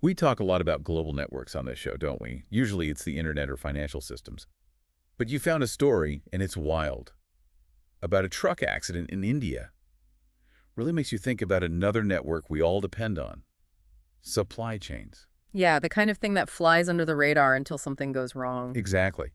We talk a lot about global networks on this show, don't we? Usually it's the internet or financial systems. But you found a story, and it's wild, about a truck accident in India. Really makes you think about another network we all depend on. Supply chains. Yeah, the kind of thing that flies under the radar until something goes wrong. Exactly.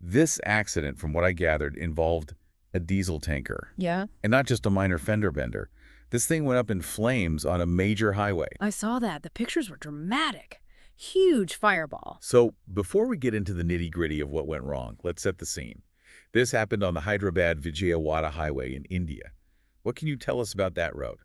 This accident, from what I gathered, involved a diesel tanker. Yeah? And not just a minor fender bender. This thing went up in flames on a major highway. I saw that. The pictures were dramatic. Huge fireball. So, before we get into the nitty-gritty of what went wrong, let's set the scene. This happened on the Hyderabad-Vijayawada highway in India. What can you tell us about that road?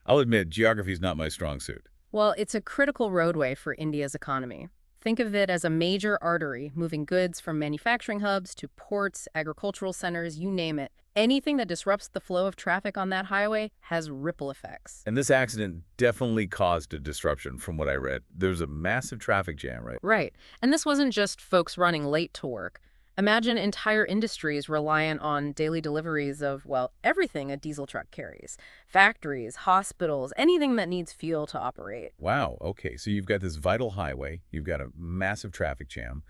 I'll admit, geography is not my strong suit. Well, it's a critical roadway for India's economy. Think of it as a major artery moving goods from manufacturing hubs to ports, agricultural centers, you name it. Anything that disrupts the flow of traffic on that highway has ripple effects. And this accident definitely caused a disruption, from what I read. There's a massive traffic jam, right? Right. And this wasn't just folks running late to work. Imagine entire industries reliant on daily deliveries of, well, everything a diesel truck carries. Factories, hospitals, anything that needs fuel to operate. Wow, okay, so you've got this vital highway, you've got a massive traffic jam,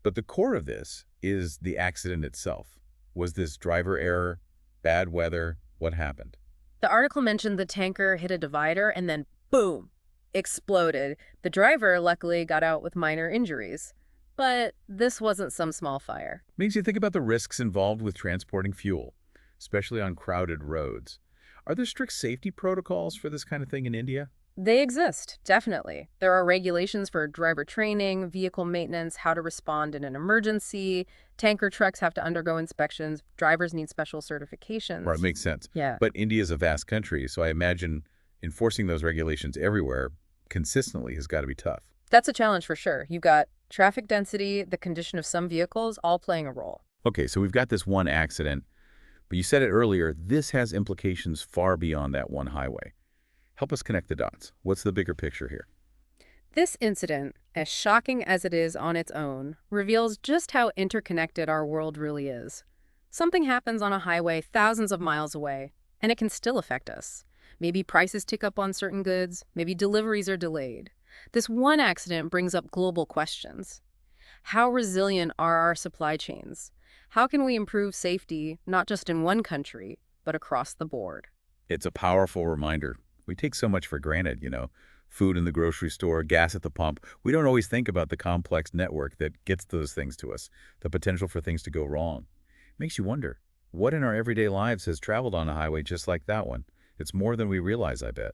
but the core of this is the accident itself. Was this driver error, bad weather? What happened? The article mentioned the tanker hit a divider and then, boom, exploded. The driver luckily got out with minor injuries. But this wasn't some small fire. Makes you think about the risks involved with transporting fuel, especially on crowded roads. Are there strict safety protocols for this kind of thing in India? They exist, definitely. There are regulations for driver training, vehicle maintenance, how to respond in an emergency. Tanker trucks have to undergo inspections. Drivers need special certifications. Right, makes sense. Yeah. But India is a vast country, so I imagine enforcing those regulations everywhere consistently has got to be tough. That's a challenge for sure. You've got traffic density, the condition of some vehicles, all playing a role. Okay, so we've got this one accident, but you said it earlier, this has implications far beyond that one highway. Help us connect the dots. What's the bigger picture here? This incident, as shocking as it is on its own, reveals just how interconnected our world really is. Something happens on a highway thousands of miles away, and it can still affect us. Maybe prices tick up on certain goods, maybe deliveries are delayed. This one accident brings up global questions. How resilient are our supply chains? How can we improve safety, not just in one country, but across the board? It's a powerful reminder. We take so much for granted. Food in the grocery store, gas at the pump. We don't always think about the complex network that gets those things to us, the potential for things to go wrong. Makes you wonder, what in our everyday lives has traveled on a highway just like that one? It's more than we realize, I bet.